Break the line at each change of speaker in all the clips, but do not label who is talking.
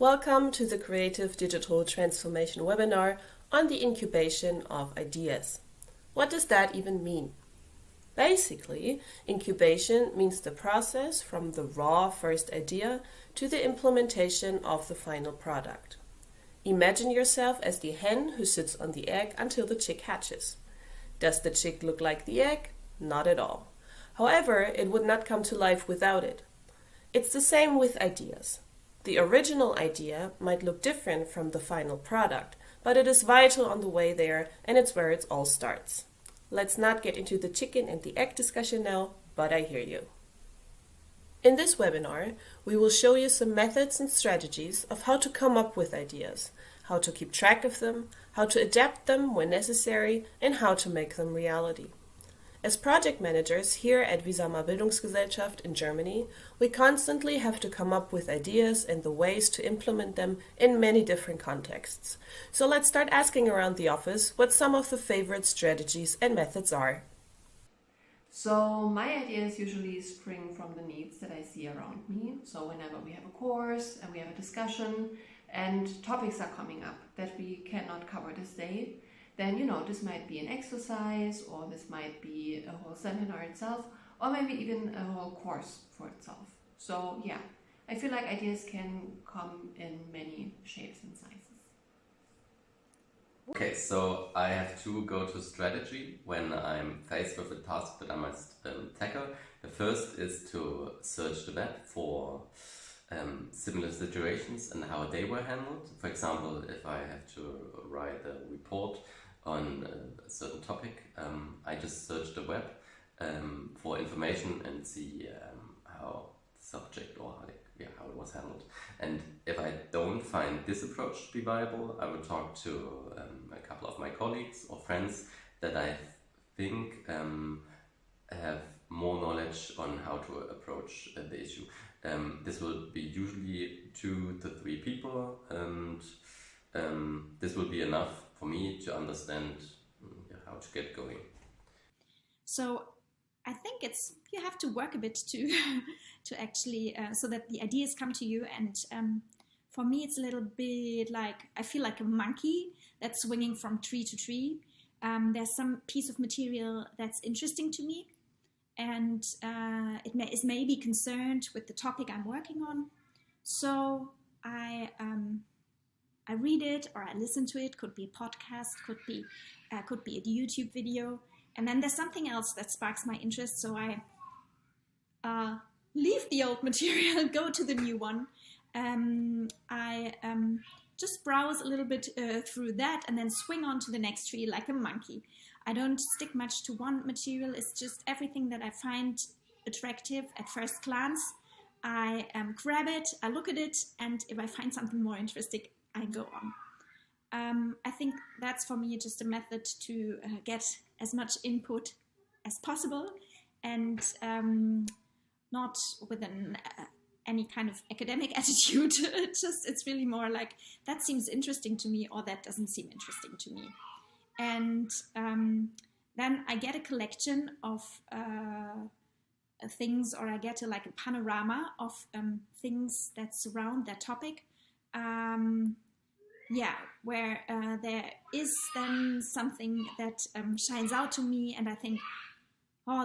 Welcome to the Creative Digital Transformation webinar on the incubation of ideas. What does that even mean? Basically, incubation means the process from the raw first idea to the implementation of the final product. Imagine yourself as the hen who sits on the egg until the chick hatches. Does the chick look like the egg? Not at all. However, it would not come to life without it. It's the same with ideas. The original idea might look different from the final product, but it is vital on the way there, and it's where it all starts. Let's not get into the chicken and the egg discussion now, but I hear you. In this webinar, we will show you some methods and strategies of how to come up with ideas, how to keep track of them, how to adapt them when necessary, and how to make them reality. As project managers here at Visama Bildungsgesellschaft in Germany, we constantly have to come up with ideas and the ways to implement them in many different contexts. So let's start asking around the office what some of the favorite strategies and methods are.
So my ideas usually spring from the needs that I see around me. So whenever we have a course and we have a discussion and topics are coming up that we cannot cover this day, then this might be an exercise, or this might be a whole seminar itself, or maybe even a whole course for itself. So yeah, I feel like ideas can come in many shapes and sizes.
Okay, so I have two go-to strategy when I'm faced with a task that I must tackle. The first is to search the web for similar situations and how they were handled. For example, if I have to write a report on a certain topic, I just search the web for information and see how the subject or how it was handled. And if I don't find this approach to be viable, I will talk to a couple of my colleagues or friends that I think have more knowledge on how to approach the issue. This will be usually 2 to 3 people, and this will be enough for me to understand how to get going.
So I think you have to work a bit to actually so that the ideas come to you. And for me, it's a little bit like I feel like a monkey that's swinging from tree to tree. There's some piece of material that's interesting to me, and it is maybe concerned with the topic I'm working on. So I read it or I listen to it. Could be a podcast, could be a YouTube video. And then there's something else that sparks my interest, so I leave the old material, go to the new one. I just browse a little bit through that and then swing on to the next tree like a monkey. I don't stick much to one material. It's just everything that I find attractive at first glance. I grab it, I look at it, and if I find something more interesting, I go on. I think that's for me just a method to get as much input as possible, and not with any kind of academic attitude. It's really more like that seems interesting to me or that doesn't seem interesting to me. And then I get a collection of things, or I get a panorama of things that surround that topic. Where there is then something that shines out to me, and I think,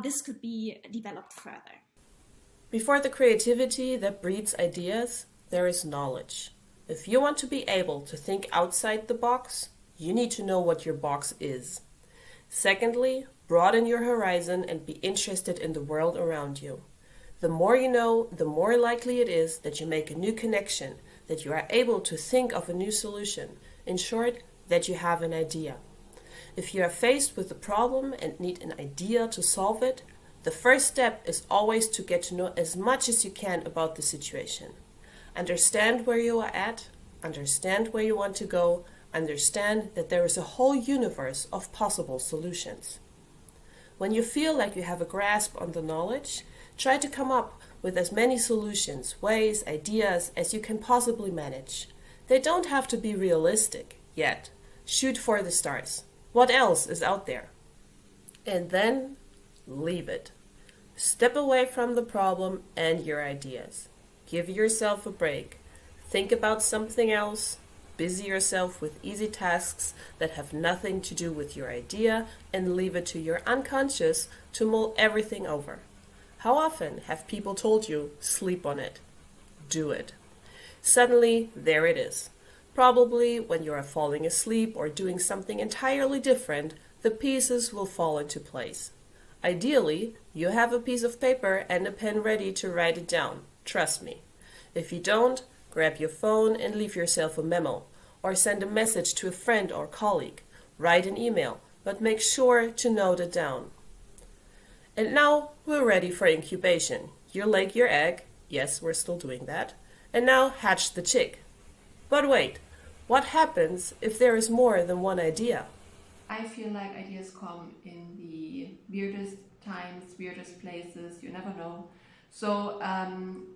this could be developed further.
Before the creativity that breeds ideas, there is knowledge. If you want to be able to think outside the box, you need to know what your box is. Secondly, broaden your horizon and be interested in the world around you. The more you know, the more likely it is that you make a new connection, that you are able to think of a new solution. In short, that you have an idea. If you are faced with a problem and need an idea to solve it, the first step is always to get to know as much as you can about the situation. Understand where you are at, understand where you want to go, understand that there is a whole universe of possible solutions. When you feel like you have a grasp on the knowledge, try to come up with as many solutions, ways, ideas as you can possibly manage. They don't have to be realistic yet. Shoot for the stars. What else is out there? And then leave it. Step away from the problem and your ideas. Give yourself a break. Think about something else. Busy yourself with easy tasks that have nothing to do with your idea and leave it to your unconscious to mull everything over. How often have people told you, sleep on it? Do it. Suddenly, there it is. Probably when you are falling asleep or doing something entirely different, the pieces will fall into place. Ideally, you have a piece of paper and a pen ready to write it down. Trust me. If you don't, grab your phone and leave yourself a memo, or send a message to a friend or colleague. Write an email, but make sure to note it down. And now we're ready for incubation. You lay your egg, yes, we're still doing that, and now hatch the chick. But wait, what happens if there is more than one idea?
I feel like ideas come in the weirdest times, weirdest places, you never know. So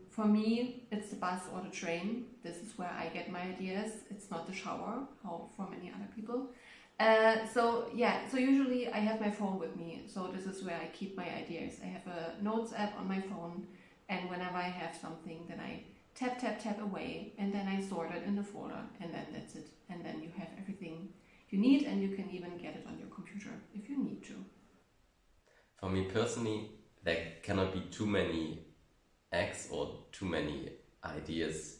for me, it's the bus or the train. This is where I get my ideas. It's not the shower, how for many other people. So usually I have my phone with me. So this is where I keep my ideas. I have a notes app on my phone, and whenever I have something, then I tap away, and then I sort it in the folder, and then that's it. And then you have everything you need, and you can even get it on your computer if you need to.
For me personally, there cannot be too many eggs or too many ideas,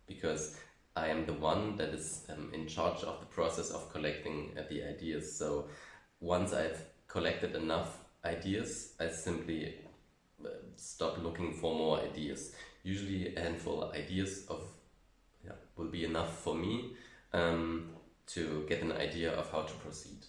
because I am the one that is in charge of the process of collecting the ideas. So once I've collected enough ideas, I simply stop looking for more ideas. Usually a handful of ideas will be enough for me to get an idea of how to proceed.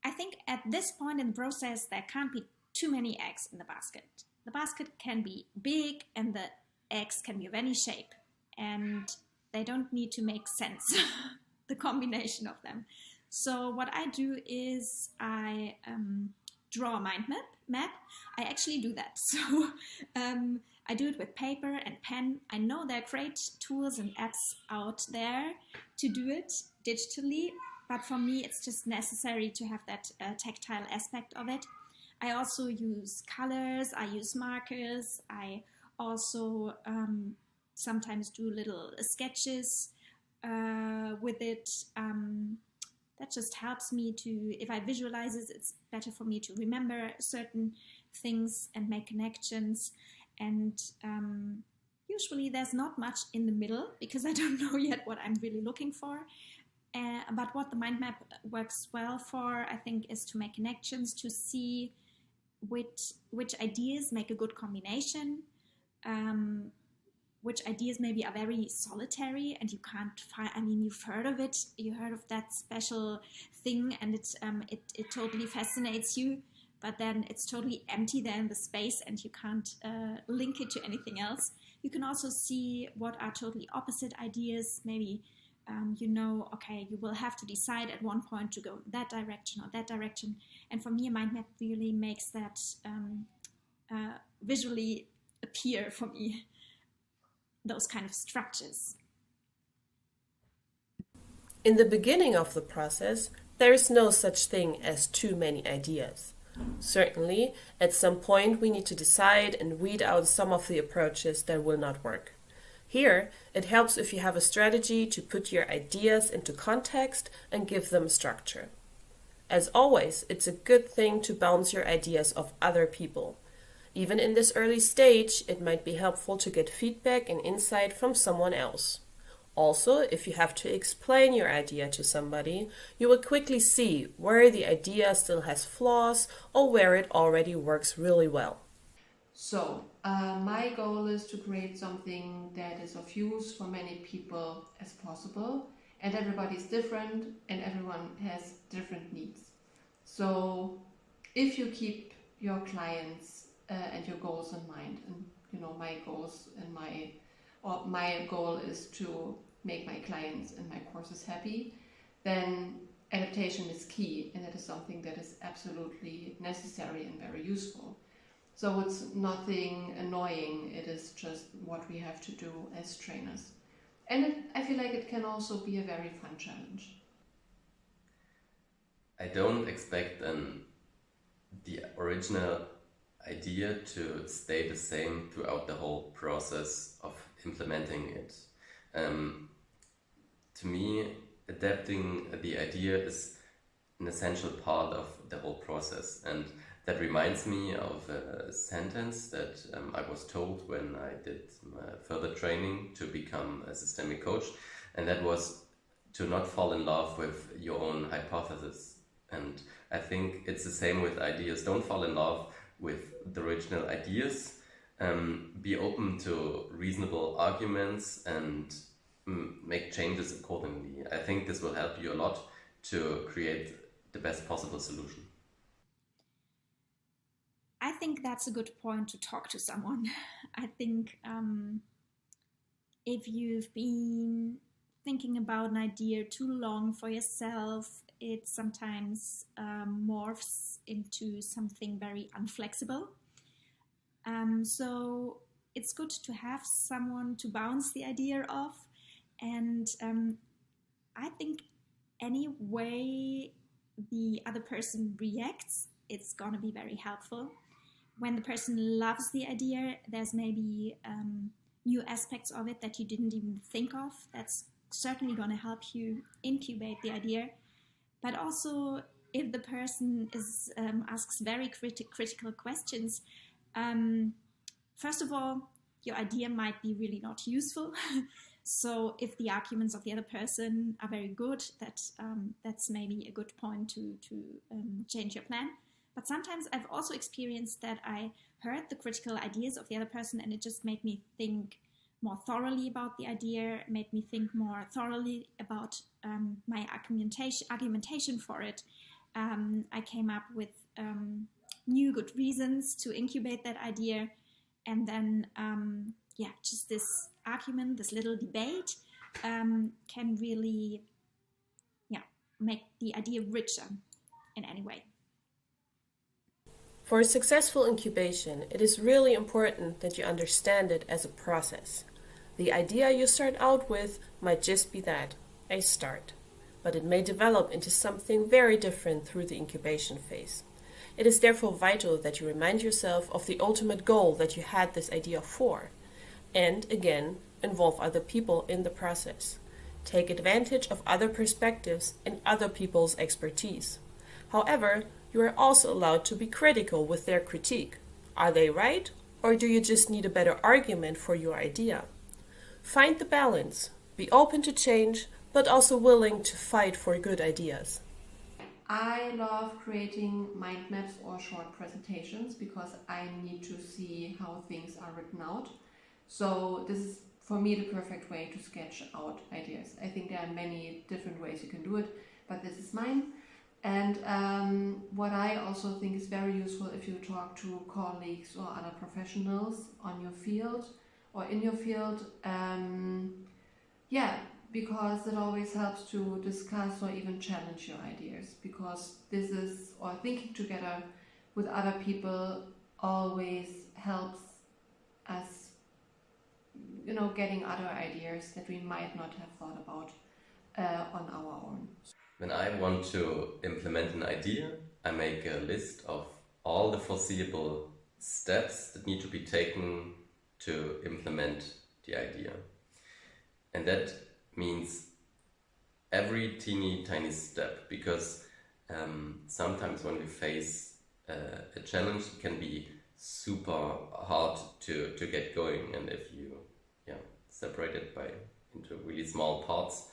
I think at this point in the process, there can't be too many eggs in the basket. The basket can be big and the eggs can be of any shape, and they don't need to make sense, the combination of them. So what I do is I draw a mind map. I actually do that. So I do it with paper and pen. I know there are great tools and apps out there to do it digitally, but for me it's just necessary to have that tactile aspect of it. I also use colors, I use markers, I also sometimes do little sketches with it. That just helps me to, if I visualize it, it's better for me to remember certain things and make connections. And usually there's not much in the middle because I don't know yet what I'm really looking for. But what the mind map works well for, I think, is to make connections, to see which ideas make a good combination, which ideas maybe are very solitary and you can't find, I mean, you've heard of it, you heard of that special thing, and it totally fascinates you, but then it's totally empty there in the space and you can't link it to anything else. You can also see what are totally opposite ideas. Maybe okay, you will have to decide at one point to go that direction or that direction. And for me, a mind map really makes that visually appear for me, those kind of structures.
In the beginning of the process, there is no such thing as too many ideas. Certainly, at some point we need to decide and weed out some of the approaches that will not work. Here, it helps if you have a strategy to put your ideas into context and give them structure. As always, it's a good thing to bounce your ideas off other people. Even in this early stage, it might be helpful to get feedback and insight from someone else. Also, if you have to explain your idea to somebody, you will quickly see where the idea still has flaws or where it already works really well.
So, my goal is to create something that is of use for many people as possible, and everybody's different and everyone has different needs. So, if you keep your clients and your goals in mind, and my goals and my goal is to make my clients and my courses happy, then adaptation is key, and it is something that is absolutely necessary and very useful. So it's nothing annoying, it is just what we have to do as trainers. And I feel like it can also be a very fun challenge.
I don't expect the original idea to stay the same throughout the whole process of implementing it. To me, adapting the idea is an essential part of the whole process. And that reminds me of a sentence that I was told when I did further training to become a systemic coach. And that was to not fall in love with your own hypothesis. And I think it's the same with ideas. Don't fall in love with the original ideas. Be open to reasonable arguments and make changes accordingly. I think this will help you a lot to create the best possible solution.
I think that's a good point to talk to someone. I think if you've been thinking about an idea too long for yourself, it sometimes morphs into something very unflexible. So it's good to have someone to bounce the idea off. And I think any way the other person reacts, it's going to be very helpful. When the person loves the idea, there's maybe new aspects of it that you didn't even think of. That's certainly going to help you incubate the idea. But also, if the person asks very critical questions, first of all, your idea might be really not useful. So if the arguments of the other person are very good, that's maybe a good point to change your plan. But sometimes I've also experienced that I heard the critical ideas of the other person and it just made me think more thoroughly about the idea, made me think more thoroughly about my argumentation for it. I came up with new good reasons to incubate that idea. And then, just this argument, this little debate can really make the idea richer in any way.
For a successful incubation, it is really important that you understand it as a process. The idea you start out with might just be that, a start, but it may develop into something very different through the incubation phase. It is therefore vital that you remind yourself of the ultimate goal that you had this idea for, and again, involve other people in the process. Take advantage of other perspectives and other people's expertise. However, you are also allowed to be critical with their critique. Are they right, or do you just need a better argument for your idea? Find the balance. Be open to change, but also willing to fight for good ideas.
I love creating mind maps or short presentations because I need to see how things are written out. So this is, for me, the perfect way to sketch out ideas. I think there are many different ways you can do it, but this is mine. And what I also think is very useful if you talk to colleagues or other professionals on your field or in your field, because it always helps to discuss or even challenge your ideas, because this is, or thinking together with other people always helps us, getting other ideas that we might not have thought about on our own.
When I want to implement an idea, I make a list of all the foreseeable steps that need to be taken to implement the idea. And that means every teeny tiny step, because sometimes when we face a challenge, it can be super hard to get going, and if you separate it into really small parts,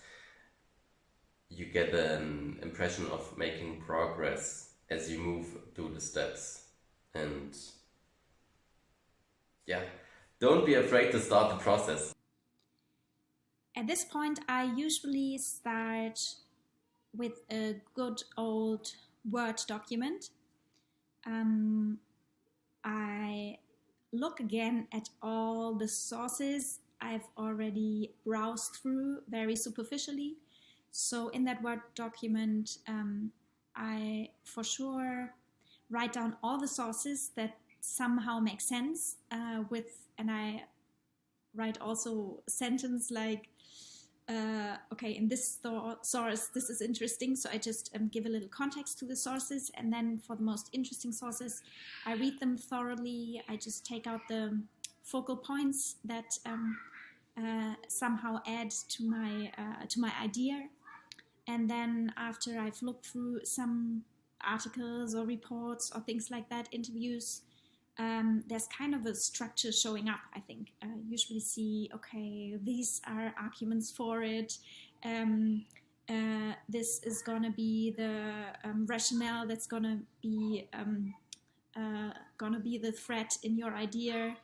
you get an impression of making progress as you move through the steps. And don't be afraid to start the process.
At this point, I usually start with a good old Word document. I look again at all the sources I've already browsed through very superficially. So in that Word document, I for sure write down all the sources that somehow make sense and I write also a sentence like, in this source, this is interesting. So I just give a little context to the sources. And then for the most interesting sources, I read them thoroughly. I just take out the focal points that somehow add to my idea. And then after I've looked through some articles or reports or things like that, interviews, there's kind of a structure showing up, I think. Usually see, okay, these are arguments for it. This is going to be the rationale that's going to be the threat in your idea,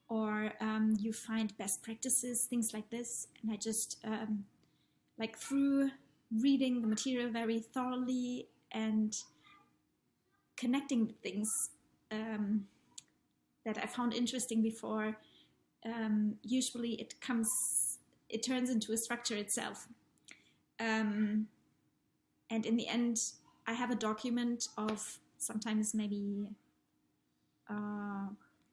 or you find best practices, things like this. And I just, like through reading the material very thoroughly and connecting things that I found interesting before, usually it turns into a structure itself. And in the end, I have a document of sometimes maybe,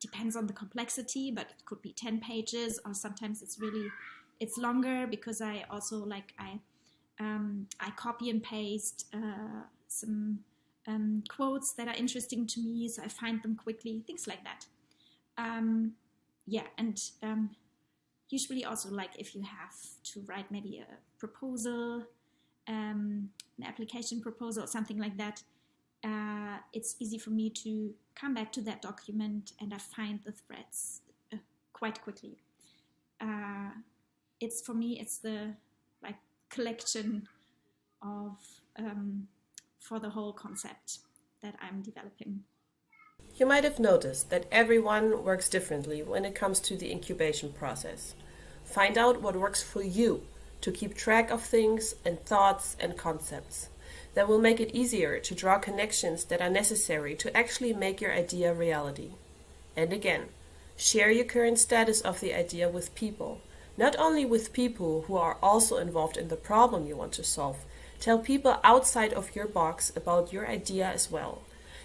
depends on the complexity, but it could be 10 pages, or sometimes it's longer, because I also I copy and paste some quotes that are interesting to me, so I find them quickly, things like that. Usually also, like, if you have to write maybe a proposal, an application proposal or something like that, it's easy for me to come back to that document and I find the threads quite quickly. For me, it's the collection of for the whole concept that I'm developing.
You might have noticed that everyone works differently when it comes to the incubation process. Find out what works for you to keep track of things and thoughts and concepts. That will make it easier to draw connections that are necessary to actually make your idea reality. And again, share your current status of the idea with people. Not only with people who are also involved in the problem you want to solve. Tell people outside of your box about your idea as well.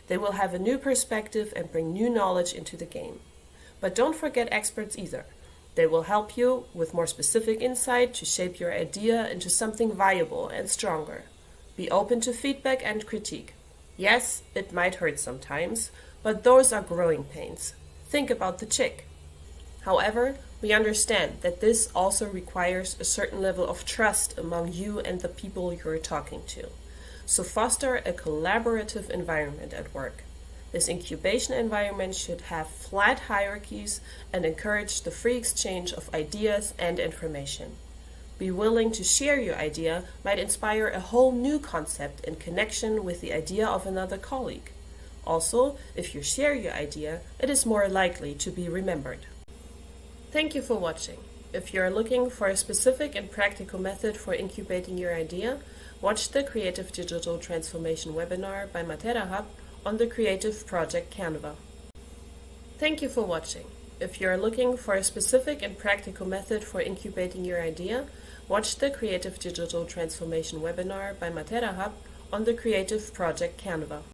They will have a new perspective and bring new knowledge into the game. But don't forget experts either. They will help you with more specific insight to shape your idea into something viable and stronger. Be open to feedback and critique. Yes, it might hurt sometimes, but those are growing pains. Think about the chick. However, we understand that this also requires a certain level of trust among you and the people you're talking to. So foster a collaborative environment at work. This incubation environment should have flat hierarchies and encourage the free exchange of ideas and information. Be willing to share your idea might inspire a whole new concept in connection with the idea of another colleague. Also, if you share your idea, it is more likely to be remembered. Thank you for watching. If you are looking for a specific and practical method for incubating your idea, watch the Creative Digital Transformation webinar by Matera Hub on the Creative Project Canva. Thank you for watching. If you are looking for a specific and practical method for incubating your idea, watch the Creative Digital Transformation webinar by Matera Hub on the Creative Project Canva.